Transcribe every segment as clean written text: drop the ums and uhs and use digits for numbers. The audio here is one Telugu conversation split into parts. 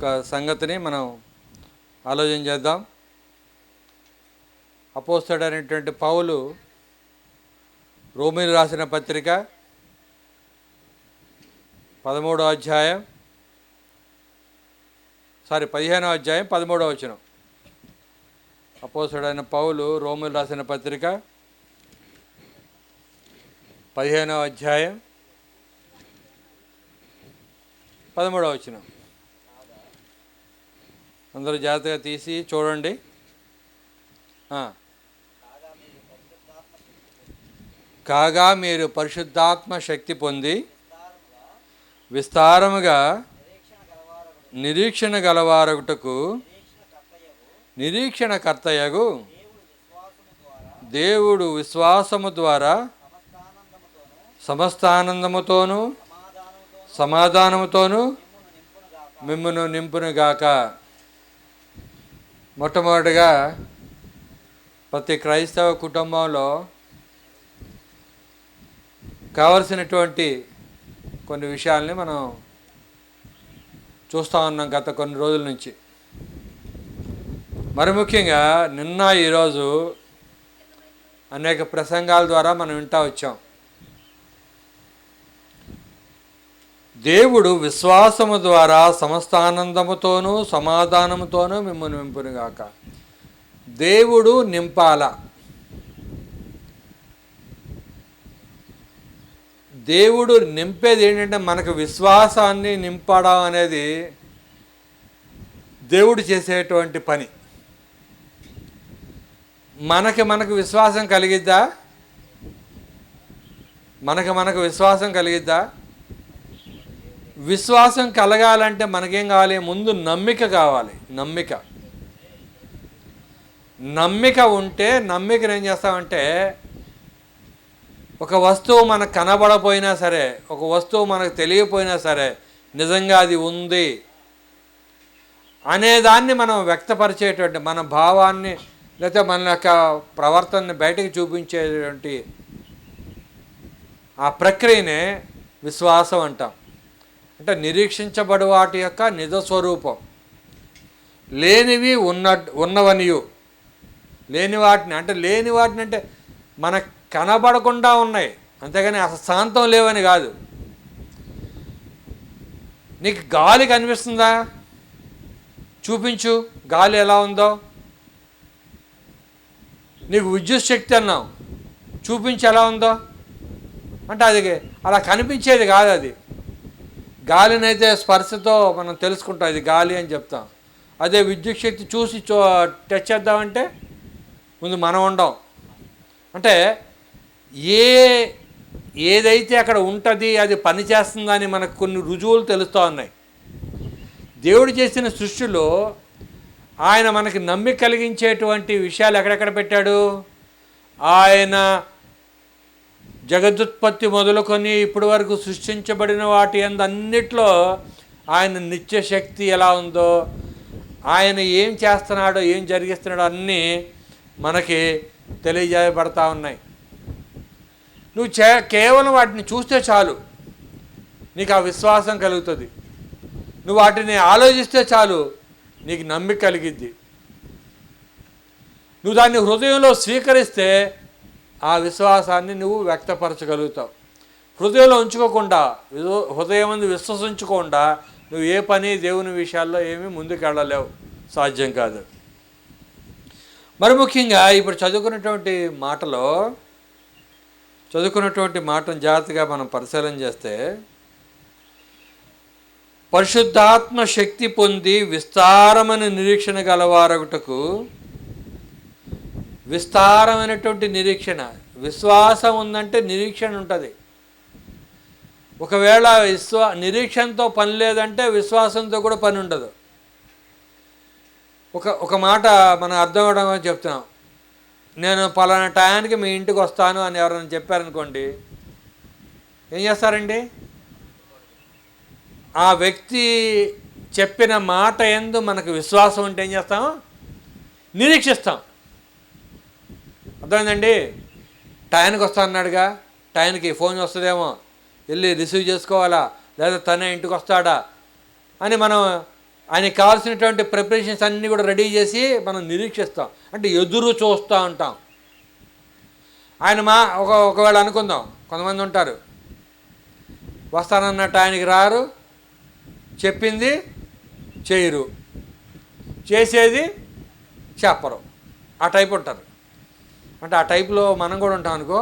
ఒక సంగతిని మనం ఆలోచన చేద్దాం. అపోస్తలుడైనటువంటి పౌలు రోమీయులకు రాసిన పత్రిక 15వ అధ్యాయం 13వ వచనం. అపోస్తలుడైన పౌలు రోమీయులకు రాసిన పత్రిక 15వ అధ్యాయం 13వ వచనం. అందరూ జాగ్రత్తగా తీసి చూడండి. కాగా మీరు పరిశుద్ధాత్మ శక్తి పొంది విస్తారముగా నిరీక్షణ గలవారగుటకు నిరీక్షణకర్తయగు దేవుడు విశ్వాసము ద్వారా సమస్తానందముతోనూ సమాధానముతోనూ మిమ్మును నింపునుగాక. మొట్టమొదటిగా ప్రతి క్రైస్తవ కుటుంబంలో కావలసినటువంటి కొన్ని విషయాల్ని మనం చూస్తూ ఉన్నాం గత కొన్ని రోజుల నుంచి. మరి ముఖ్యంగా నిన్న ఈరోజు అనేక ప్రసంగాల ద్వారా మనం వింటూ వచ్చాం. దేవుడు విశ్వాసము ద్వారా సమస్త ఆనందముతోనూ సమాధానముతోనూ మిమ్మల్ని నింపునుగాక. దేవుడు నింపాల. దేవుడు నింపేది ఏంటంటే మనకు విశ్వాసాన్ని నింపడం అనేది దేవుడు చేసేటువంటి పని. మనకు విశ్వాసం కలిగిద్దా? మనకు విశ్వాసం కలిగిద్దా? విశ్వాసం కలగాలంటే మనకేం కావాలి? ముందు నమ్మిక కావాలి. నమ్మిక ఉంటే నమ్మికను ఏం చేస్తామంటే ఒక వస్తువు మనకు కనబడపోయినా సరే, ఒక వస్తువు మనకు తెలియపోయినా సరే నిజంగా అది ఉంది అనేదాన్ని మనం వ్యక్తపరిచేటువంటి మన భావాన్ని లేకపోతే మన యొక్క ప్రవర్తనని బయటకు చూపించేటువంటి ఆ ప్రక్రియనే విశ్వాసం అంటాం. అంటే నిరీక్షించబడు వాటి యొక్క నిజస్వరూపం. లేనివి ఉన్నవనియు, లేని వాటిని అంటే మనకు కనబడకుండా ఉన్నాయి, అంతేగాని అసలు శాంతం లేవని కాదు. నీకు గాలి కనిపిస్తుందా? చూపించు గాలి ఎలా ఉందో. నీకు విద్యుత్ శక్తి అన్నావు, చూపించి ఎలా ఉందో అంటే అది అలా కనిపించేది కాదు. అది గాలినైతే స్పర్శతో మనం తెలుసుకుంటాం ఇది గాలి అని చెప్తాం. అదే విద్యుత్ శక్తి చూసి టచ్ చేద్దామంటే ముందు మనం ఉండం. అంటే ఏదైతే అక్కడ ఉంటుంది అది పనిచేస్తుందని మనకు కొన్ని రుజువులు తెలుస్తూ ఉన్నాయి. దేవుడు చేసిన సృష్టిలో ఆయన మనకి నమ్మిక కలిగించేటువంటి విషయాలు ఎక్కడెక్కడ పెట్టాడు? ఆయన జగదుత్పత్తి మొదలుకొని ఇప్పటి వరకు సృష్టించబడిన వాటి అన్నిట్లో ఆయన నిత్యశక్తి ఎలా ఉందో, ఆయన ఏం చేస్తున్నాడో ఏం జరిగిస్తున్నాడో అన్నీ మనకి తెలియజేయబడతా ఉన్నాయి. నువ్వు కేవలం వాటిని చూస్తే చాలు, నీకు ఆ విశ్వాసం కలుగుతుంది. నువ్వు వాటిని ఆలోచిస్తే చాలు, నీకు నమ్మిక కలిగిద్ది. నువ్వు దాన్ని హృదయంలో స్వీకరిస్తే ఆ విశ్వాసాన్ని నువ్వు వ్యక్తపరచగలుగుతావు. హృదయంలో ఉంచుకోకుండా, హృదయం ముందు విశ్వసించుకోకుండా నువ్వు ఏ పని దేవుని విషయాల్లో ఏమీ ముందుకు వెళ్ళలేవు, సాధ్యం కాదు. మరి ముఖ్యంగా ఇప్పుడు చదువుకున్నటువంటి మాటను జాగ్రత్తగా మనం పరిశీలన చేస్తే, పరిశుద్ధాత్మ శక్తి పొంది విస్తారమైన నిరీక్షణ గలవారగుటకు, విస్తారమైనటువంటి నిరీక్షణ. విశ్వాసం ఉందంటే నిరీక్షణ ఉంటుంది. ఒకవేళ నిరీక్షణతో పని లేదంటే విశ్వాసంతో కూడా పని ఉండదు. ఒక మాట మనం అర్థం అవడం చెప్తున్నాం. నేను పలానా టయానికి మీ ఇంటికి వస్తాను అని ఎవరైనా చెప్పారనుకోండి, ఏం చేస్తారండి? ఆ వ్యక్తి చెప్పిన మాట యందు మనకు విశ్వాసం ఉంటే ఏం చేస్తాం? నిరీక్షిస్తాం. అర్థమైందండి? టయానికి వస్తా అన్నాడుగా, టయానికి ఫోన్ వస్తుందేమో, వెళ్ళి రిసీవ్ చేసుకోవాలా, లేదా తనే ఇంటికి వస్తాడా అని మనం ఆయనకి కావాల్సినటువంటి ప్రిపరేషన్స్ అన్నీ కూడా రెడీ చేసి మనం నిరీక్షిస్తాం, అంటే ఎదురు చూస్తూ ఉంటాం. ఆయన ఒకవేళ అనుకుందాం, కొంతమంది ఉంటారు వస్తానన్నట్టు ఆయనకి రారు, చెప్పింది చేయరు, చేసేది చెప్పరు, ఆ టైప్ ఉంటారు. అంటే ఆ టైప్లో మనం కూడా ఉంటాం అనుకో.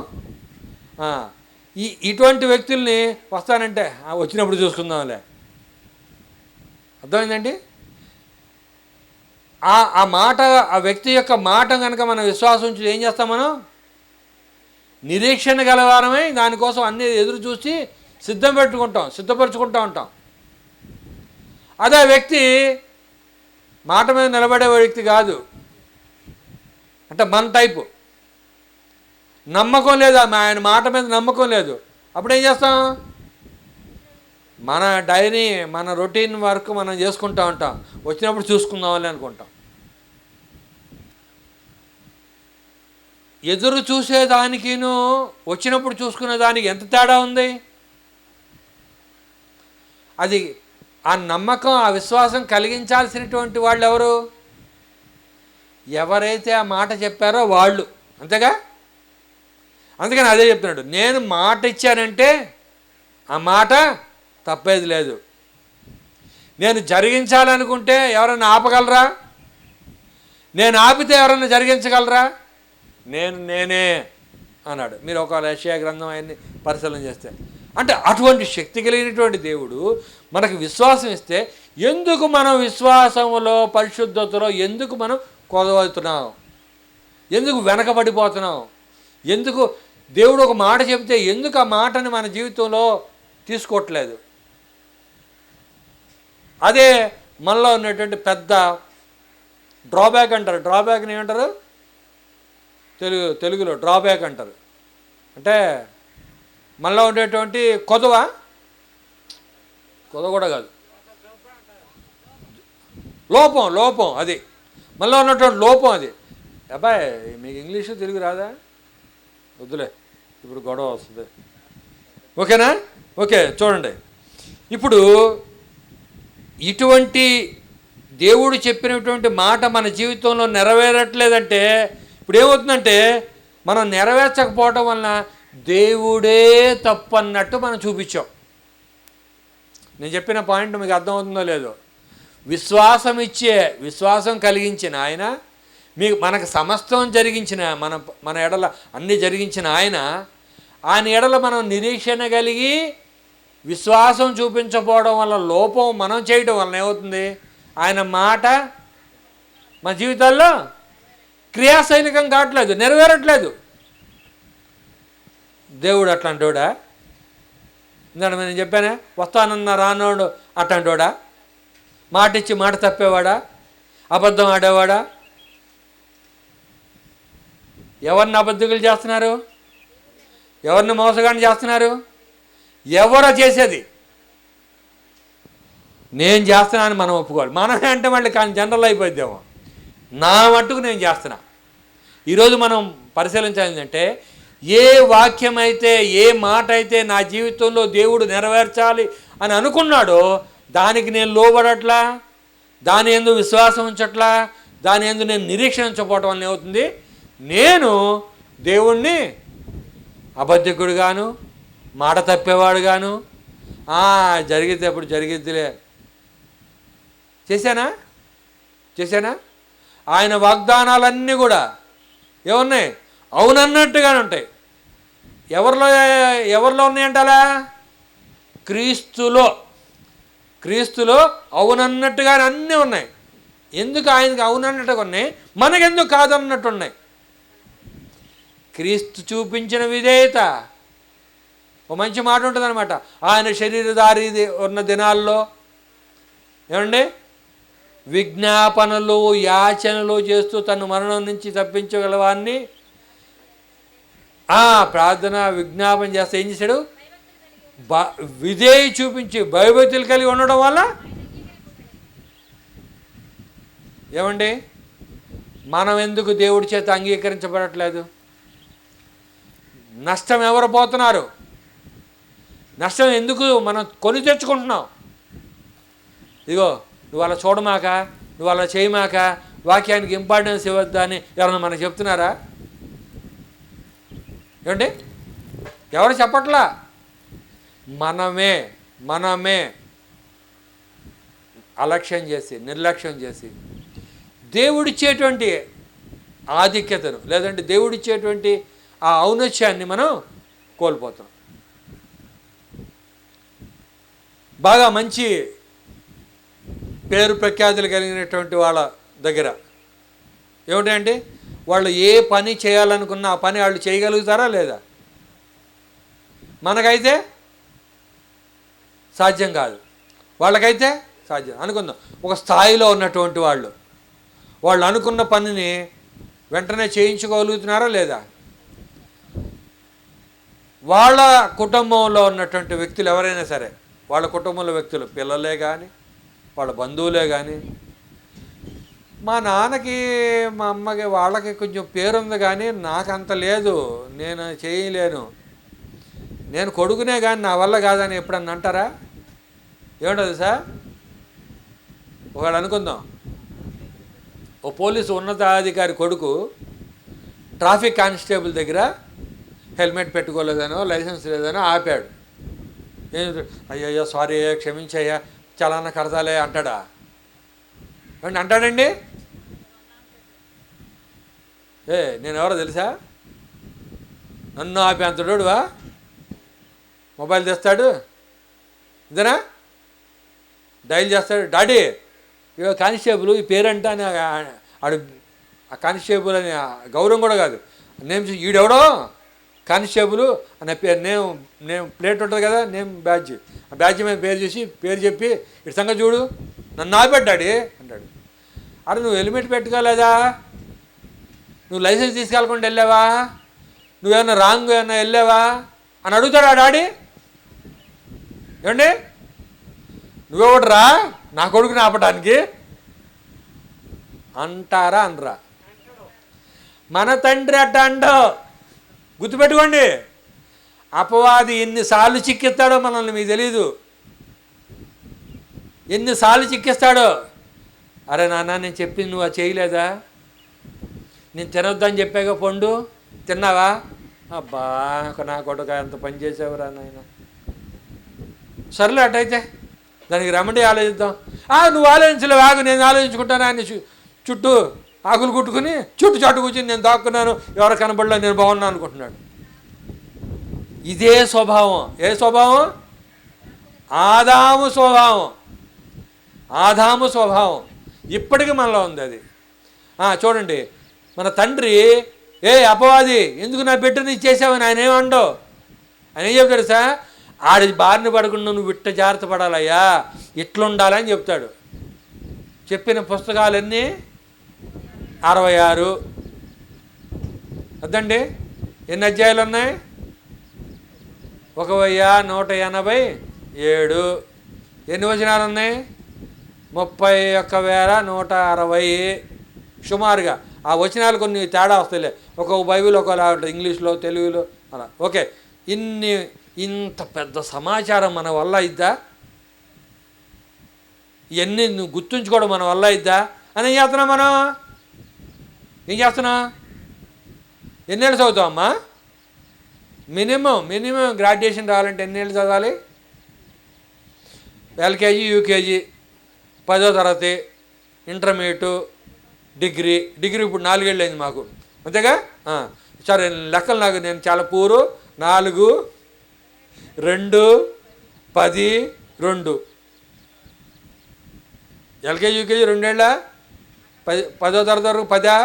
ఇటువంటి వ్యక్తుల్ని వస్తానంటే వచ్చినప్పుడు చూసుకుందాంలే. అర్థమైందండి? ఆ మాట, ఆ వ్యక్తి యొక్క మాట కనుక మనం విశ్వాసం ఉంచి ఏం చేస్తాం, మనం నిరీక్షణ గలవారమై దానికోసం అన్ని ఎదురు చూసి సిద్ధపరచుకుంటూ ఉంటాం. అదే వ్యక్తి మాట మీద నిలబడే వ్యక్తి కాదు, అంటే మన టైపు, నమ్మకం లేదు, ఆయన మాట మీద నమ్మకం లేదు. అప్పుడు ఏం చేస్తాం, మన డైరీ, మన రొటీన్ వర్క్ మనం చేసుకుంటూ ఉంటాం, వచ్చినప్పుడు చూసుకుందామని అనుకుంటాం. ఎదురు చూసేదానికిను వచ్చినప్పుడు చూసుకునే దానికి ఎంత తేడా ఉంది? అది ఆ నమ్మకం, ఆ విశ్వాసం కలిగించాల్సినటువంటి వాళ్ళు ఎవరు? ఎవరైతే ఆ మాట చెప్పారో వాళ్ళు, అంతేగా. అందుకని అదే చెప్తున్నాడు, నేను మాట ఇచ్చానంటే ఆ మాట తప్పేది లేదు. నేను జరిగించాలనుకుంటే ఎవరన్నా ఆపగలరా? నేను ఆపితే ఎవరన్నా జరిగించగలరా? నేనే అన్నాడు. మీరు ఒక యెషయా గ్రంథం ఆయన్ని పరిశీలన చేస్తే, అంటే అటువంటి శక్తి కలిగినటువంటి దేవుడు మనకు విశ్వాసం ఇస్తే ఎందుకు మనం విశ్వాసంలో, పరిశుద్ధతలో ఎందుకు మనం కొదవవుతున్నాం? ఎందుకు వెనకబడిపోతున్నాం? ఎందుకు దేవుడు ఒక మాట చెబితే ఎందుకు ఆ మాటని మన జీవితంలో తీసుకోవట్లేదు? అదే మనలో ఉన్నటువంటి పెద్ద డ్రాబ్యాక్ అంటారు. డ్రాబ్యాక్ని ఏమంటారు తెలుగులో? డ్రాబ్యాక్ అంటారు. అంటే మనలో ఉండేటువంటి కొదవ కూడా కాదు, లోపం అది మనలో ఉన్నటువంటి లోపం అది. అబ్బాయి మీకు ఇంగ్లీషు తెలుగు రాదా? వద్దులే, ఇప్పుడు గొడవ వస్తుంది. ఓకేనా? ఓకే, చూడండి. ఇప్పుడు ఇటువంటి దేవుడు చెప్పినటువంటి మాట మన జీవితంలో నెరవేరట్లేదంటే ఇప్పుడు ఏమవుతుందంటే, మనం నెరవేర్చకపోవటం వలన దేవుడే తప్పు అన్నట్టు మనం చూపించాం. నేను చెప్పిన పాయింట్ మీకు అర్థమవుతుందో లేదో? విశ్వాసం కలిగించిన ఆయన, మనకు సమస్తం జరిగించిన, మన ఎడల అన్నీ జరిగించిన ఆయన ఎడల మనం నిరీక్షణ కలిగి విశ్వాసం చూపించకపోవడం వల్ల, లోపం మనం చేయడం వలన ఏమవుతుంది, ఆయన మాట మన జీవితాల్లో క్రియాశైలికం కావట్లేదు, నెరవేరట్లేదు. దేవుడు అట్లాంటోడా? ఇందాక నేను చెప్పానే, వస్తానన్న రానోడు అట్లాంటోడా? మాట ఇచ్చి మాట తప్పేవాడా? అబద్ధం ఆడేవాడా? ఎవరిని అబద్ధికులు చేస్తున్నారు? ఎవరిని మోసగాన్ని చేస్తున్నారు? ఎవరో చేసేది నేను చేస్తున్నానని మనం ఒప్పుకోవాలి. మనమే అంటే మళ్ళీ కానీ జనరల్ అయిపోద్దేమో. నా మట్టుకు నేను చేస్తున్నా. ఈరోజు మనం పరిశీలించాలంటే, ఏ వాక్యం అయితే, ఏ మాట అయితే నా జీవితంలో దేవుడు నెరవేర్చాలి అని అనుకున్నాడో దానికి నేను లోబడట్లా, దాని యందు విశ్వాసం ఉంచట్లా, దాని యందు నేను నిరీక్షణ ఉంచకపోవటం వల్ల ఏమవుతుంది, నేను దేవుణ్ణి అబద్ధికుడుగాను, మాట తప్పేవాడుగాను, జరిగితే అప్పుడు జరిగిద్దిలే చేశానా? ఆయన వాగ్దానాలన్నీ కూడా ఏమున్నాయి? అవునన్నట్టుగానే ఉంటాయి. ఎవరిలో ఉన్నాయంటారా? క్రీస్తులో అవునన్నట్టుగానే అన్నీ ఉన్నాయి. ఎందుకు ఆయనకి అవునన్నట్టుగా ఉన్నాయి, మనకెందుకు కాదన్నట్టు ఉన్నాయి? క్రీస్తు చూపించిన విధేయత. ఓ మంచి మాట ఉంటుంది అనమాట, ఆయన శరీరధారి ఉన్న దినాల్లో ఏమండి, విజ్ఞాపనలు, యాచనలు చేస్తూ తన మరణం నుంచి తప్పించగలవాన్ని ప్రార్థన విజ్ఞాపన చేస్తే ఏం చేశాడు? విధేయ చూపించి భయభక్తులు కలిగి ఉండడం వల్ల ఏమండి, మనం ఎందుకు దేవుడి చేత అంగీకరించబడట్లేదు? నష్టం ఎవరు పోతున్నారు? నష్టం ఎందుకు మనం కొని తెచ్చుకుంటున్నాం? ఇదిగో నువ్వు అలా చూడమాక, నువ్వు అలా చేయమాక, వాక్యానికి ఇంపార్టెన్స్ ఇవ్వద్దా అని ఎవరన్నా మనకు చెప్తున్నారా? ఏమండి? ఎవరు చెప్పట్లా. మనమే అలక్ష్యం చేసి, నిర్లక్ష్యం చేసి దేవుడిచ్చేటువంటి ఆధిక్యతను, లేదంటే దేవుడిచ్చేటువంటి ఆ ఔన్నత్యాన్ని మనం కోల్పోతాం. బాగా మంచి పేరు ప్రఖ్యాతులు కలిగినటువంటి వాళ్ళ దగ్గర ఏమిటంటే వాళ్ళు ఏ పని చేయాలనుకున్నా ఆ పని వాళ్ళు చేయగలుగుతారా లేదా? మనకైతే సాధ్యం కాదు, వాళ్ళకైతే సాధ్యం. అనుకుందాం, ఒక స్థాయిలో ఉన్నటువంటి వాళ్ళు అనుకున్న పనిని వెంటనే చేయించుకోగలుగుతున్నారా లేదా? వాళ్ళ కుటుంబంలో ఉన్నటువంటి వ్యక్తులు ఎవరైనా సరే, వాళ్ళ కుటుంబంలో వ్యక్తులు, పిల్లలే కానీ వాళ్ళ బంధువులే కానీ, మా నాన్నకి మా అమ్మకి వాళ్ళకి కొంచెం పేరుంది కానీ నాకు అంత లేదు, నేను చేయలేను, నేను కొడుకునే కానీ నా వల్ల కాదని ఎప్పుడన్నా అంటారా? ఏముంటుంది సార్? ఒకవేళ అనుకుందాం, ఓ పోలీసు ఉన్నతాధికారి కొడుకు ట్రాఫిక్ కానిస్టేబుల్ దగ్గర హెల్మెట్ పెట్టుకోలేదనో లైసెన్స్ లేదనో ఆపాడు. అయ్యయ్యో సారీ, క్షమించయ్యా, చలానా కడతాలే అంటాడా? అంటాడండి? నేను ఎవరో తెలుసా? నన్ను ఆపి అంతడోడువా? మొబైల్ తెస్తాడు, ఇదేనా డైల్ చేస్తాడు, డాడీ ఇవో కానిస్టేబుల్ ఈ పేరంట అని ఆడు, ఆ కానిస్టేబుల్ అని గౌరవం కూడా కాదు, నేమ్ ఈడెవడో కానిస్టేబుల్ అనే పేరు, నేమ్ ప్లేట్ ఉంటుంది కదా, నేమ్ బ్యాడ్జ్, ఆ బ్యాడ్జ్ మీద పేరు చూసి పేరు చెప్పి ఇటు సంగతి చూడు, నన్ను ఆపెట్టాడు అంటాడు. అరే నువ్వు హెల్మెట్ పెట్టుకోలేదా? నువ్వు లైసెన్స్ తీసుకెళ్ళకుండా వెళ్ళావా? నువ్వేమన్నా రాంగ్ ఏమన్నా వెళ్ళావా అని అడుగుతాడా డాడీ? ఏమండి, నువ్వెవడరా నా కొడుకుని ఆపడానికి అంటారా? అనరా? మన తండ్రి అట్ట అండో. గుర్తుపెట్టుకోండి, అపవాది ఎన్నిసార్లు చిక్కిస్తాడో మనల్ని మీకు తెలీదు. ఎన్నిసార్లు చిక్కిస్తాడో. అరే నాన్న, నేను చెప్పింది నువ్వు అది చేయలేదా? నేను తినొద్దని చెప్పాక పండు తిన్నావా? అబ్బా నా కొడుకు ఎంత పని చేసావురా నాయన. సర్లే అట్టయితే దానికి రెమెడీ ఆలోచిద్దాం. నువ్వు ఆలోచించలేవు, ఆగు నేను ఆలోచించుకుంటాను. ఆయన చుట్టూ ఆకులు కుట్టుకుని చుట్టూ చాటు కూర్చుని నేను దాక్కున్నాను, ఎవరు కనబడలే, నేను బాగున్నాను అనుకుంటున్నాడు. ఇదే స్వభావం. ఏ స్వభావం? ఆదాము స్వభావం. ఆదాము స్వభావం ఇప్పటికీ మనలో ఉంది అది. చూడండి, మన తండ్రి అపవాది ఎందుకు నా బిడ్డని ఇచ్చేసావని ఆయన ఏమండో. ఆయన ఏం చెప్తాడు సార్? ఆడి బారిన పడకుండా నువ్వు ఇట్ట జాగ్రత్త పడాలయ్యా, ఇట్లుండాలని చెప్తాడు. చెప్పిన పుస్తకాలన్నీ 66. అదండి ఎన్ని అధ్యాయాలు ఉన్నాయి? 1187. ఎన్ని వచనాలు ఉన్నాయి? 31,160 సుమారుగా. ఆ వచనాలు కొన్ని తేడా వస్తాయిలే, ఒక్కొక్క బైబిల్ ఒకలా ఉంటుంది, ఇంగ్లీష్లో తెలుగులో అలా. ఓకే, ఇంత పెద్ద సమాచారం మన వల్ల అయిద్దా? ఇవన్నీ నువ్వు గుర్తుంచుకోవడం మన వల్ల అయిద్దా అని ఏం చేస్తున్నాం మనం? ఏం చేస్తున్నాం? ఎన్నేళ్ళు చదువుతావమ్మా? మినిమం గ్రాడ్యుయేషన్ రావాలంటే ఎన్నేళ్ళు చదవాలి? ఎల్కేజీ, యూకేజీ, 10వ తరగతి, ఇంటర్మీడియట్, డిగ్రీ ఇప్పుడు 4 ఏళ్ళు అయింది మాకు, అంతేగా? సరే, లెక్కలు నాకు నేను చాలా పూరు. 4, 2, 10, 2. ఎల్కేజీ యూకేజీ 2 ఏళ్ళ? 10వ తరగతి వరకు 10,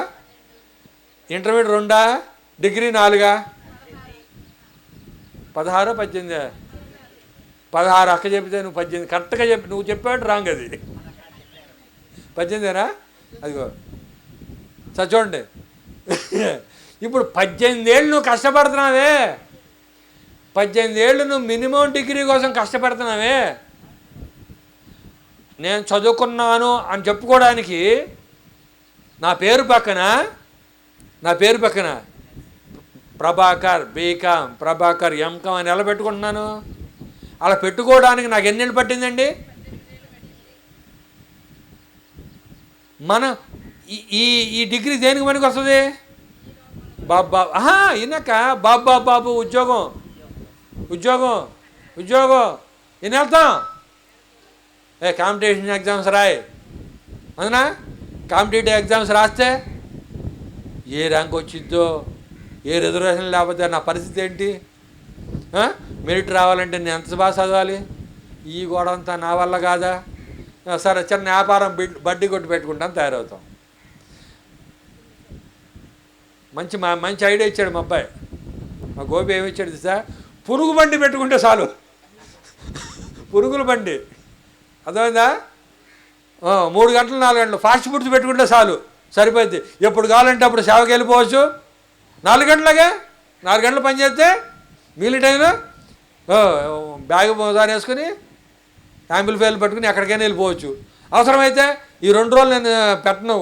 ఇంటర్మీడియట్ 2, డిగ్రీ 4, 16, 18. 16 అక్క చెప్తే నువ్వు 18 కరెక్ట్గా చెప్పి నువ్వు చెప్పాడు రాంగ్, అది 18ఏనా? అదిగో సార్ చూడండి, ఇప్పుడు 18 ఏళ్ళు నువ్వు కష్టపడుతున్నావే, 18 ఏళ్ళు నువ్వు మినిమం డిగ్రీ కోసం కష్టపడుతున్నావే. నేను చదువుకున్నాను అని చెప్పుకోవడానికి నా పేరు పక్కన ప్రభాకర్ బీకామ్, ప్రభాకర్ ఎంకామ్ అని ఎలా పెట్టుకుంటున్నాను? అలా పెట్టుకోవడానికి నాకు ఎన్నేళ్ళు పట్టిందండి? మనం ఈ ఈ ఈ డిగ్రీ దేనికి పనికి వస్తుంది? బాబా ఇన్నాక బాబా బాబు ఉద్యోగం ఉద్యోగం ఉద్యోగం ఎన్ని వెళ్తాం? కాంపిటీషన్ ఎగ్జామ్స్ రాయి, అవునా? కాంపిటేటివ్ ఎగ్జామ్స్ రాస్తే ఏ ర్యాంక్ వచ్చిద్దో, ఏ రిజర్వేషన్ లేకపోతే నా పరిస్థితి ఏంటి? మెరిట్ రావాలంటే నేను ఎంత బాగా చదవాలి? ఈ గోడంతా నా వల్ల కాదా? సరే చిన్న వ్యాపారం బడ్డీ కొట్టు పెట్టుకుంటాను తయారవుతాం. మంచి ఐడియా ఇచ్చాడు మా అబ్బాయి. మా గోపి ఏమి ఇచ్చాడు సార్? పురుగు బండి పెట్టుకుంటే చాలు, పురుగుల బండి, అర్థమైందా? 3 గంటలు 4 గంటలు ఫాస్ట్ ఫుడ్స్ పెట్టుకుంటే చాలు, సరిపోద్ది. ఎప్పుడు కావాలంటే అప్పుడు సేవకి వెళ్ళిపోవచ్చు. 4 గంటలకే 4 గంటలు పని చేస్తే మిగిలిన టైంలో బ్యాగ్ మోదాన్ వేసుకుని యాంబుల్ఫైల్ పట్టుకుని ఎక్కడికైనా వెళ్ళిపోవచ్చు. అవసరమైతే ఈ 2 రోజులు నేను పెట్టను,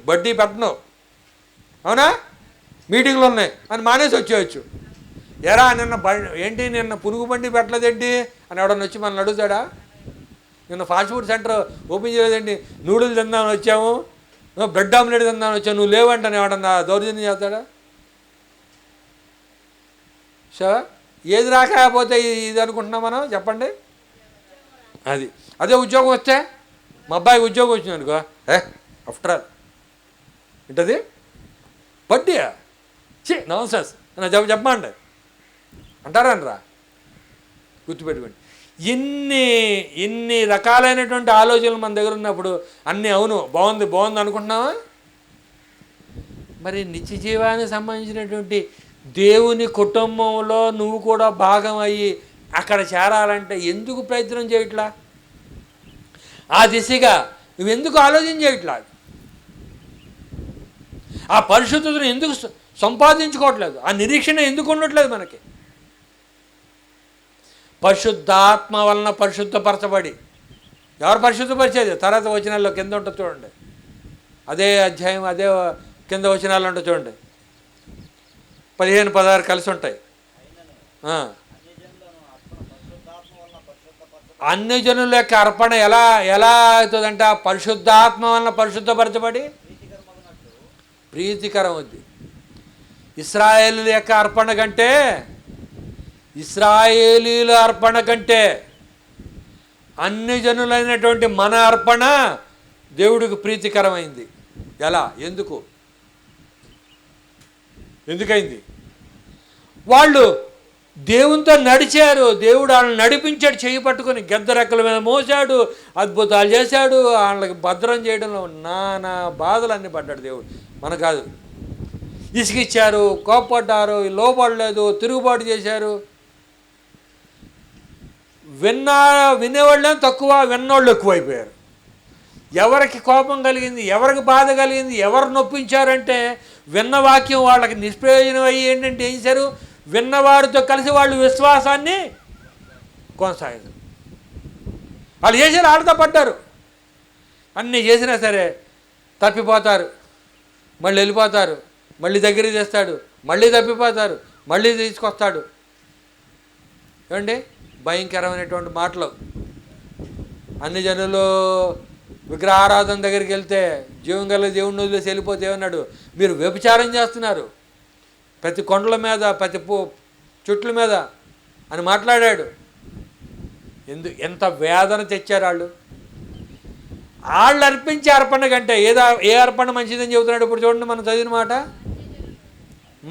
బడ్డీ పెట్టను, అవునా? మీటింగ్లు ఉన్నాయి అని మానేసి వచ్చేయచ్చు. ఎరా ఏంటి నిన్న పురుగు బండి పెట్టలేదేంటి అని ఎవడన్నా వచ్చి మనల్ని అడుగుతాడా? నిన్న ఫాస్ట్ ఫుడ్ సెంటర్ ఓపెన్ చేయలేదండి, నూడిల్స్ తిందామని వచ్చాము, బ్రెడ్ ఆమ్లెట్ తిందామని వచ్చాము, నువ్వు లేవంటాను ఎవడన్నా దౌర్జన్యం చేస్తాడా? సో ఏది రాకపోతే ఇది అనుకుంటున్నాం మనం, చెప్పండి. అదే ఉద్యోగం వస్తే, మా అబ్బాయికి ఉద్యోగం వచ్చింది అనుకో, ఆఫ్టర్ ఆల్ ఏంటది బడ్డీ నాన్సెన్స్ అని చెప్పండి అంటారనరా? గుర్తుపెట్టుకోండి. ఇన్ని రకాలైనటువంటి ఆలోచనలు మన దగ్గర ఉన్నప్పుడు అన్నీ అవును బాగుంది అనుకుంటున్నావా? మరి నిత్య జీవానికి సంబంధించినటువంటి దేవుని కుటుంబంలో నువ్వు కూడా భాగం అయ్యి అక్కడ చేరాలంటే ఎందుకు ప్రయత్నం చేయట్లా? ఆ దిశగా నువ్వెందుకు ఆలోచన చేయట్లా? ఆ పరిశుద్ధతను ఎందుకు సంపాదించుకోవట్లేదు? ఆ నిరీక్షణ ఎందుకు ఉండట్లేదు మనకి? పరిశుద్ధాత్మ వలన పరిశుద్ధపరచబడి, ఎవరు పరిశుద్ధపరిచేది? తర్వాత వచనాల్లో కింద ఉంటుంది చూడండి, అదే అధ్యాయం అదే కింద వచనాలు ఉంటుంది చూడండి, 15-16 కలిసి ఉంటాయి. అన్ని జనుల యొక్క అర్పణ ఎలా అవుతుందంట? పరిశుద్ధాత్మ వలన పరిశుద్ధపరచబడి ప్రీతికరం ఉంది. ఇశ్రాయేలీల యొక్క అర్పణ కంటే, ఇశ్రాయేలీల అర్పణ కంటే అన్ని జనులైనటువంటి మన అర్పణ దేవుడికి ప్రీతికరమైంది. ఎలా? ఎందుకైంది? వాళ్ళు దేవునితో నడిచారు, దేవుడు వాళ్ళని నడిపించాడు, చేయి పట్టుకొని గెద్దరెక్కల మీద మోసాడు, అద్భుతాలు చేశాడు, వాళ్ళకి భద్రం చేయడంలో నానా బాధలన్నీ పడ్డాడు దేవుడు. మన కాదు, ఇసుకిచ్చారు, కోప్పడ్డారు, లోపడలేదు, తిరుగుబాటు చేశారు. వినేవాళ్ళేం తక్కువ, విన్నోళ్ళు ఎక్కువైపోయారు. ఎవరికి కోపం కలిగింది, ఎవరికి బాధ కలిగింది, ఎవరు నొప్పించారంటే విన్న వాక్యం వాళ్ళకి నిష్ప్రయోజనం అయ్యి ఏంటంటే ఏం చేశారు? విన్నవారితో కలిసి వాళ్ళు విశ్వాసాన్ని కొనసాగారు. వాళ్ళు చేశారు, ఆడతా పడ్డారు. అన్నీ చేసినా సరే తప్పిపోతారు, మళ్ళీ వెళ్ళిపోతారు, మళ్ళీ దగ్గరికి తెస్తాడు, మళ్ళీ తప్పిపోతారు, మళ్ళీ తీసుకొస్తాడు. ఏమండి భయంకరమైనటువంటి మాటలు. అన్ని జనులు విగ్రహారాధన దగ్గరికి వెళ్తే జీవం గల దేవుడిని వదిలేసి వెళ్ళిపోతే ఏమన్నాడు? మీరు వ్యభిచారం చేస్తున్నారు ప్రతి కొండల మీద, ప్రతి చెట్ల మీద అని మాట్లాడాడు. ఎంత వేదన తెచ్చారు వాళ్ళు అర్పించే అర్పణ కంటే ఏ అర్పణ మంచిదని చెబుతున్నాడు. ఇప్పుడు చూడండి మనం చదివిన మాట.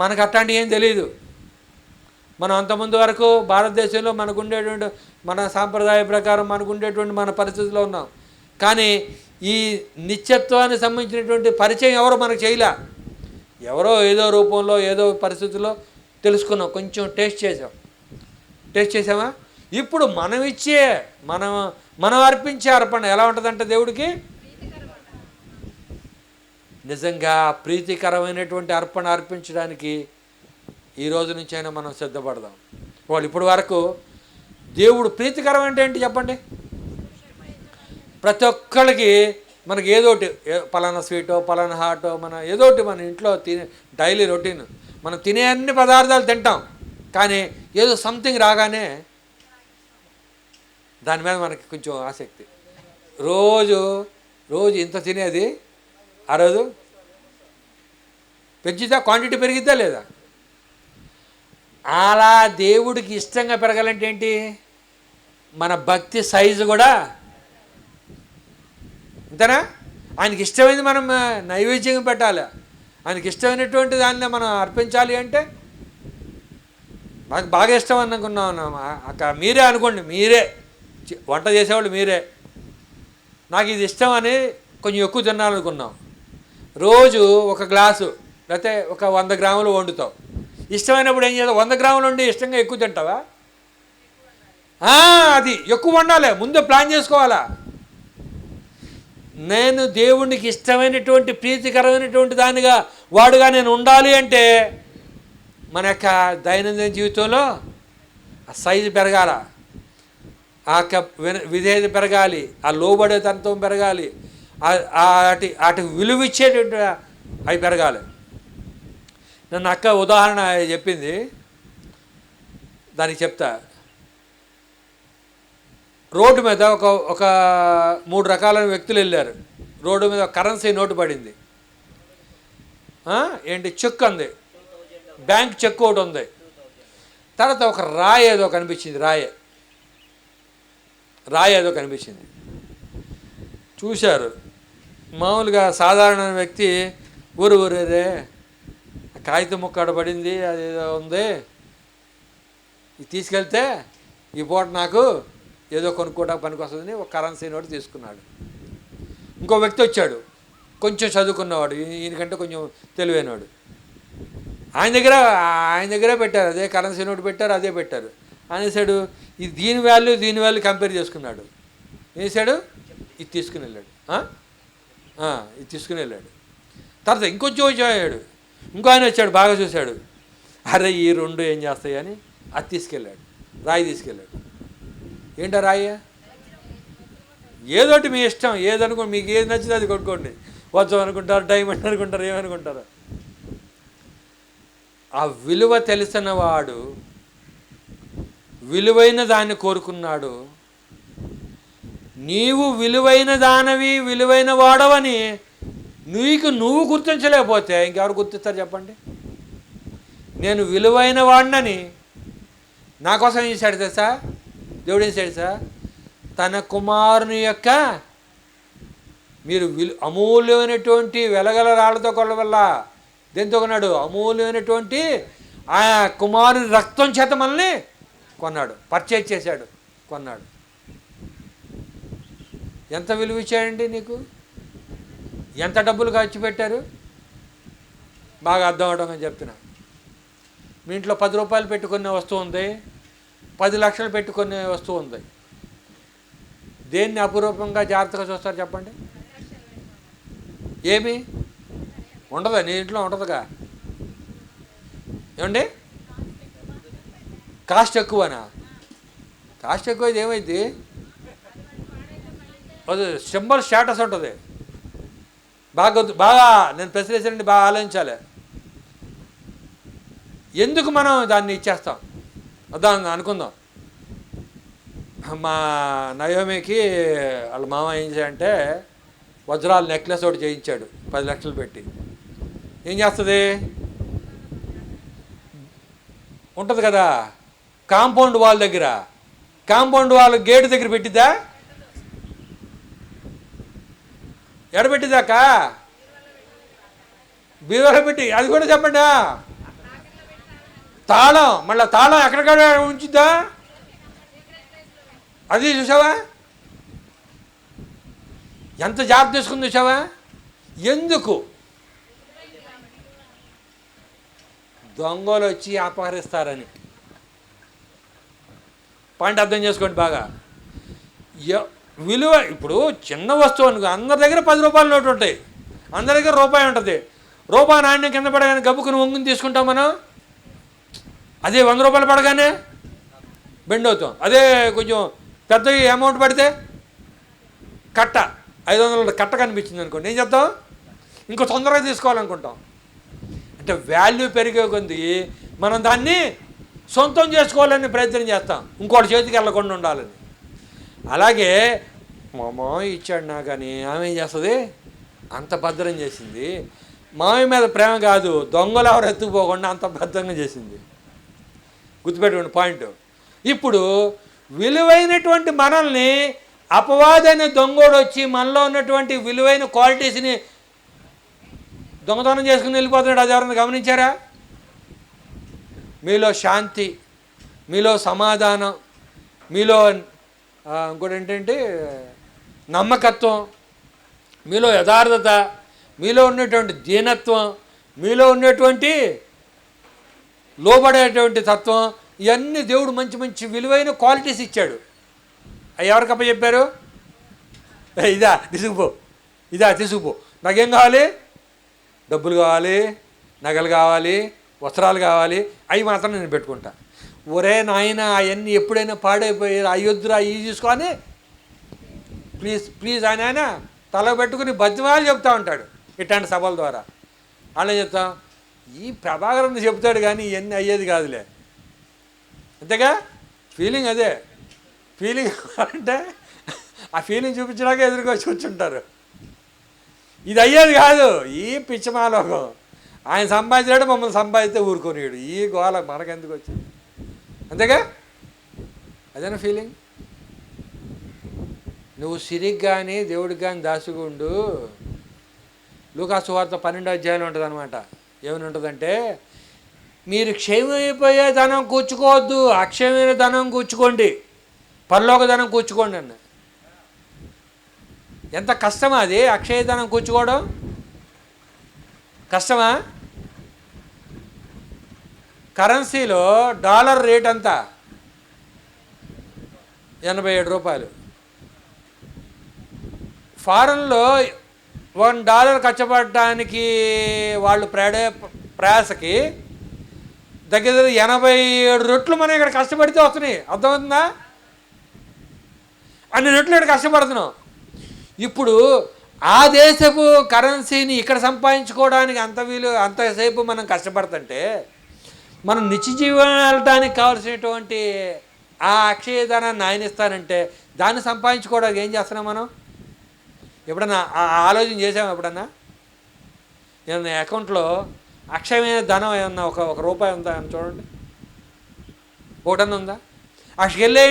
మనకు అట్లాంటి ఏం తెలియదు. మనం అంతకుముందు వరకు భారతదేశంలో మనకుండేటువంటి మన సాంప్రదాయ ప్రకారం మనకుండేటువంటి మన పరిస్థితిలో ఉన్నాం. కానీ ఈ నిత్యత్వానికి సంబంధించినటువంటి పరిచయం ఎవరో మనకు చేయలే. ఎవరో ఏదో రూపంలో ఏదో పరిస్థితుల్లో తెలుసుకున్నాం, కొంచెం టేస్ట్ చేసామా? ఇప్పుడు మనం అర్పించే అర్పణ ఎలా ఉంటుందంటే దేవుడికి నిజంగా ప్రీతికరమైనటువంటి అర్పణ అర్పించడానికి ఈ రోజు నుంచి అయినా మనం సిద్ధపడదాం. వాళ్ళు ఇప్పటి వరకు దేవుడు ప్రీతికరం అంటే ఏంటి చెప్పండి? ప్రతి ఒక్కళ్ళకి మనకి ఏదోటి, పలానా స్వీటో పలానా హాటో, మన ఏదోటి మన ఇంట్లో డైలీ రొటీన్ మనం తినే అన్ని పదార్థాలు తింటాం. కానీ ఏదో సంథింగ్ రాగానే దాని మీద మనకి కొంచెం ఆసక్తి. రోజు రోజు ఇంత తినేది ఆ రోజు పెంచుతా, క్వాంటిటీ పెరిగిద్దా లేదా? అలా దేవుడికి ఇష్టంగా పెరగాలంటే ఏంటి? మన భక్తి సైజు కూడా అంతేనా? ఆయనకి ఇష్టమైంది మనం నైవేద్యంగా పెట్టాలి. ఆయనకి ఇష్టమైనటువంటి దాన్ని మనం అర్పించాలి అంటే నాకు బాగా ఇష్టం అనుకున్నాం అక్క, మీరే అనుకోండి, మీరే వంట చేసేవాళ్ళు మీరే, నాకు ఇది ఇష్టం అని కొంచెం ఎక్కువ తినాలనుకున్నాం. రోజు ఒక గ్లాసు లేకపోతే ఒక 100 గ్రాములు వండుతావు. ఇష్టమైనప్పుడు ఏం చేస్తావు? 100 గ్రాములు వండి ఇష్టంగా ఎక్కువ తింటావా? అది ఎక్కువ వండాలి, ముందే ప్లాన్ చేసుకోవాలా. నేను దేవునికి ఇష్టమైనటువంటి ప్రీతికరమైనటువంటి దానిగా వాడుగా నేను ఉండాలి అంటే మన యొక్క దైనందిన జీవితంలో ఆ సైజు పెరగాల, ఆ యొక్క విధేయత పెరగాలి, ఆ లోబడే తత్వం పెరగాలి, అటు విలువ ఇచ్చేటువంటి అవి పెరగాలి. నన్ను అక్క ఉదాహరణ చెప్పింది, దానికి చెప్తా. రోడ్డు మీద ఒక 3 రకాలైన వ్యక్తులు వెళ్ళారు. రోడ్డు మీద కరెన్సీ నోటు పడింది. ఏంటి చెక్ ఉంది, బ్యాంక్ చెక్ ఒకటి ఉంది. తర్వాత ఒక రాయి ఏదో కనిపించింది, రాయి ఏదో కనిపించింది. చూశారు. మామూలుగా సాధారణ వ్యక్తి ఊరే కాగితం ముక్క పడింది, అది ఏదో ఉంది, ఇది తీసుకెళ్తే ఈ పూట నాకు ఏదో కొనుక్కోవడానికి పనికి వస్తుందని ఒక కరెన్సీ నోటు తీసుకున్నాడు. ఇంకో వ్యక్తి వచ్చాడు, కొంచెం చదువుకున్నవాడు, ఈయనకంటే కొంచెం తెలివైనవాడు. ఆయన దగ్గర పెట్టారు, అదే కరెన్సీ నోటు పెట్టారు, అదే పెట్టారు. అనేసాడు ఇది దీని వాల్యూ కంపేర్ చేసుకున్నాడు. వేసాడు, ఇది తీసుకుని వెళ్ళాడు. ఇది తీసుకుని వెళ్ళాడు. తర్వాత ఇంకొంచెం వచ్చాడు, ఇంకో ఆయన వచ్చాడు, బాగా చూశాడు, అరే ఈ 2 ఏం చేస్తాయి అని అది తీసుకెళ్ళాడు, రాయి తీసుకెళ్ళాడు. ఏంటో రాయి? ఏదోటి మీ ఇష్టం, ఏదనుకోండి, మీకు ఏది నచ్చితే అది కొనుక్కోండి. వజ్రం అనుకుంటారు, డైమండ్ అనుకుంటారు, ఏమనుకుంటారు. ఆ విలువ తెలిసిన వాడు విలువైన దాన్ని కోరుకున్నాడు. నీవు విలువైన దానవి, విలువైన వాడవని నువ్వు గుర్తించలేకపోతే ఇంకెవరు గుర్తిస్తారు చెప్పండి? నేను విలువైన వాడినని నా కోసం ఏం చేశాడు తెలుసా? దేవుడు ఏం చేశాడు సార్? తన కుమారుని యొక్క మీరు అమూల్యమైనటువంటి వెలగల రాళ్లతో కొలవల్ల దేంతో కొన్నాడు? అమూల్యమైనటువంటి ఆ కుమారుని రక్తం చేత మనల్ని కొన్నాడు, పర్చేజ్ చేశాడు, కొన్నాడు. ఎంత విలువ ఇచ్చాడండి నీకు? ఎంత డబ్బులు ఖర్చు పెట్టారు? బాగా అర్థం అవడం అని చెప్తున్నా. మీ ఇంట్లో 10 రూపాయలు పెట్టుకునే వస్తువు ఉంది, 10 లక్షలు పెట్టుకునే వస్తువు ఉంది. దేన్ని అపురూపంగా జాగ్రత్తగా చూస్తారు చెప్పండి? ఏమి ఉండదా? నీ ఇంట్లో ఉండదుగా. ఏమండి? కాస్ట్ ఎక్కువనా? కాస్ట్ ఎక్కువ అయితే ఏమైంది? అది సింబల్ స్టేటస్ ఉంటుంది. బాగా నేను ప్రశ్న వేసానండి, బాగా ఆలోచించాలి. ఎందుకు మనం దాన్ని ఇచ్చేస్తాం? దాన్ని అనుకుందాం. మా నయోమికి వాళ్ళ మామ ఏం చేయాలంటే వజ్రాల నెక్లెస్ ఒకటి చేయించాడు 10 లక్షలు పెట్టి. ఏం చేస్తుంది? ఉంటుంది కదా కాంపౌండ్ వాల్ దగ్గర, కాంపౌండ్ వాల్ గేటు దగ్గర పెట్టిద్దా? ఎడబెట్టిదాకా బీరువాలో పెట్టి, అది కూడా చెప్పండి. తాళం, మళ్ళీ తాళం ఎక్కడికక్కడ ఉంచిద్దా? అది చూసావా ఎంత జాగ్రత్త తీసుకుంది? చూసావా? ఎందుకు? దొంగలు వచ్చి అపహరిస్తారని. పాయింట్ అర్థం చేసుకోండి బాగా. విలువ ఇప్పుడు చిన్న వస్తువు అనుకో, అందరి దగ్గర 10 రూపాయల నోటు ఉంటాయి, అందరి దగ్గర రూపాయి ఉంటుంది. రూపాయి నాణ్యం కింద పడగానే గబ్బుకుని వంగుని తీసుకుంటాం మనం. అదే 100 రూపాయలు పడగానే బెండ్ అవుతాం. అదే కొంచెం పెద్ద అమౌంట్ పడితే కట్ట 500 కట్ట కనిపించింది అనుకోండి, ఏం చేద్దాం? ఇంకో తొందరగా తీసుకోవాలనుకుంటాం. అంటే వాల్యూ పెరిగే కొద్ది మనం దాన్ని సొంతం చేసుకోవాలని ప్రయత్నం చేస్తాం, ఇంకోటి చేతికి వెళ్ళకుండా ఉండాలని. అలాగే మా మామయ్య ఇచ్చాడు నాకని ఆమె ఏం చేస్తుంది, అంత భద్రం చేసింది. మామయ్య మీద ప్రేమ కాదు, దొంగలు ఎవరు ఎత్తుకుపోకుండా అంత భద్రంగా చేసింది. గుర్తుపెట్టుకోండి పాయింట్. ఇప్పుడు విలువైనటువంటి మనల్ని అపవాదైన దొంగోడు వచ్చి మనలో ఉన్నటువంటి విలువైన క్వాలిటీస్ని దొంగతనం చేసుకుని వెళ్ళిపోతున్నాడు. అది ఎవరైనా గమనించారా? మీలో శాంతి, మీలో సమాధానం, మీలో ఇంకోటి ఏంటంటే నమ్మకత్వం, మీలో యథార్థత, మీలో ఉన్నటువంటి దీనత్వం, మీలో ఉన్నటువంటి లోబడేటువంటి తత్వం, ఇవన్నీ దేవుడు మంచి మంచి విలువైన క్వాలిటీస్ ఇచ్చాడు. అవి ఎవరికి అప్పచెప్పారు? ఇదా తీసుకుపో, ఇదా తీసుకుపో, నాకేం కావాలి? డబ్బులు కావాలి, నగలు కావాలి, వస్త్రాలు కావాలి, అవి మాత్రం నేను పెట్టుకుంటా. ఒరే నాయన అవన్నీ ఎప్పుడైనా పాడైపోయారు, అయ్యొద్దురా అవి చూసుకొని ప్లీజ్ ప్లీజ్ ఆయన తల పెట్టుకుని బతిమాలు చెప్తా ఉంటాడు ఇట్లాంటి సభల ద్వారా. అలా చెప్తాం, ఈ ప్రభాకరన్ చెప్తాడు కానీ ఇవన్నీ అయ్యేది కాదులే. అంతేగా ఫీలింగ్, అదే ఫీలింగ్ అంటే ఆ ఫీలింగ్ చూపించడానికి ఎదురుకొచ్చి కూర్చుంటారు. ఇది అయ్యేది కాదు, ఈ పిచ్చమాలోకం. ఆయన సంపాదించాడు, మమ్మల్ని సంపాదిస్తే ఊరుకొనియాడు. ఈ గోల మనకెందుకు వచ్చింది? అంతేగా, అదేనా ఫీలింగ్. నువ్వు సిరికి కానీ దేవుడికి కానీ దాసుగా ఉండు. లూకా సువార్త 12వ అధ్యాయంలో ఉంటుంది అనమాట. ఏమని ఉంటుందంటే, మీరు క్షయమైపోయే ధనం కూర్చుకోవద్దు, అక్షయమైన ధనం కూర్చుకోండి, పరలోక ధనం కూర్చుకోండి అన్న. ఎంత కష్టమా అది, అక్షయ ధనం కూర్చుకోవడం కష్టమా? కరెన్సీలో డాలర్ రేట్ అంతా $87. ఫారెన్లో $1 ఖర్చు పెట్టడానికి వాళ్ళు ప్రయాసకి దగ్గర 87 రెట్లు మనం ఇక్కడ కష్టపడితే వస్తున్నాయి. అర్థమవుతుందా? అన్ని రెట్లు ఇక్కడ కష్టపడుతున్నాం. ఇప్పుడు ఆ దేశపు కరెన్సీని ఇక్కడ సంపాదించుకోవడానికి అంతసేపు మనం కష్టపడుతుంటే, మనం నిత్య జీవనం వెళ్ళడానికి కావాల్సినటువంటి ఆ అక్షయధనాన్ని ఆయన ఇస్తానంటే దాన్ని సంపాదించుకోవడానికి ఏం చేస్తున్నాం మనం? ఎప్పుడన్నా ఆలోచన చేసాము? ఎప్పుడన్నా ఏమన్నా అకౌంట్లో అక్షయమైన ధనం ఏమన్నా ఒక రూపాయి ఉందా అని చూడండి, ఒకటన్నా ఉందా? అక్కడికి వెళ్ళే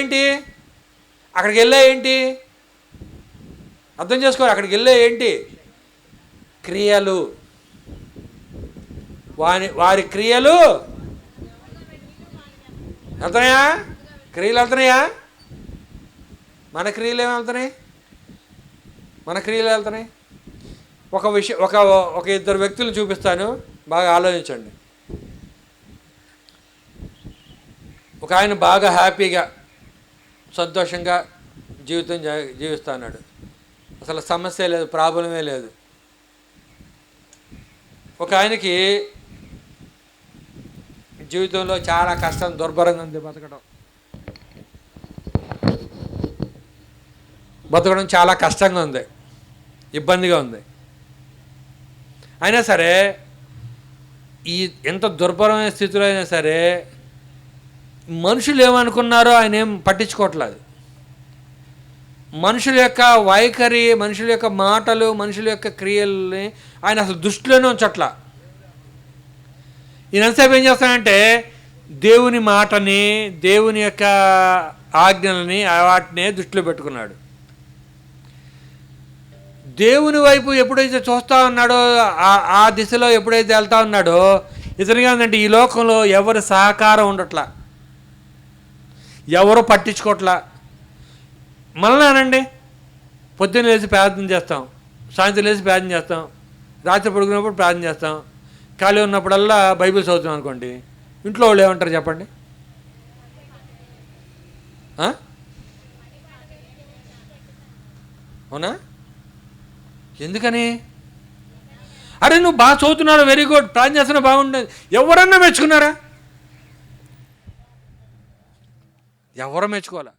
ఏంటి అర్థం చేసుకోవాలి. అక్కడికి వెళ్ళే ఏంటి? క్రియలు, వారి క్రియలు వెళ్తున్నాయా? క్రియలు వెళ్తున్నాయా? మన క్రియలు ఏమి వెళ్తున్నాయి? ఒక విషయం, ఒక ఇద్దరు వ్యక్తులు చూపిస్తాను, బాగా ఆలోచించండి. ఒక ఆయన బాగా హ్యాపీగా సంతోషంగా జీవిస్తూ ఉన్నాడు. అసలు సమస్య లేదు, ప్రాబ్లమే లేదు. ఒక ఆయనకి జీవితంలో చాలా కష్టం, దుర్భరంగా ఉంది. బతకడం చాలా కష్టంగా ఉంది, ఇబ్బందిగా ఉంది. అయినా సరే ఎంత దుర్భరమైన స్థితిలో అయినా సరే మనుషులు ఏమనుకున్నారో ఆయన ఏం పట్టించుకోవట్లేదు. మనుషుల యొక్క వైఖరి, మనుషుల యొక్క మాటలు, మనుషుల యొక్క క్రియల్ని ఆయన అసలు దృష్టిలోనే ఉంచట్ల. ఈయనంతసేపు ఏం చేస్తానంటే దేవుని మాటని, దేవుని యొక్క ఆజ్ఞలని, వాటినే దృష్టిలో పెట్టుకున్నాడు. దేవుని వైపు ఎప్పుడైతే చూస్తూ ఉన్నాడో, ఆ దిశలో ఎప్పుడైతే వెళ్తూ ఉన్నాడో, ఇతనిగా ఉందంటే ఈ లోకంలో ఎవరి సహకారం ఉండట్లా, ఎవరు పట్టించుకోవట్లా. మళ్ళీ అనండి, పొద్దున్న లేచి ప్రార్థన చేస్తాం, సాయంత్రం లేచి ప్రార్థన చేస్తాం, రాత్రి పడుకున్నప్పుడు ప్రార్థన చేస్తాం, ఖాళీ ఉన్నప్పుడల్లా బైబిల్ చదువుతాం అనుకోండి, ఇంట్లో వాళ్ళు ఏమంటారు చెప్పండి? అవునా? ఎందుకని? అరే నువ్వు బాగా చదువుతున్నావు, వెరీ గుడ్, ప్రార్థన చేస్తున్నా, బాగుండేది. ఎవరన్నా మెచ్చుకున్నారా? ఎవరో మెచ్చుకోవాలా?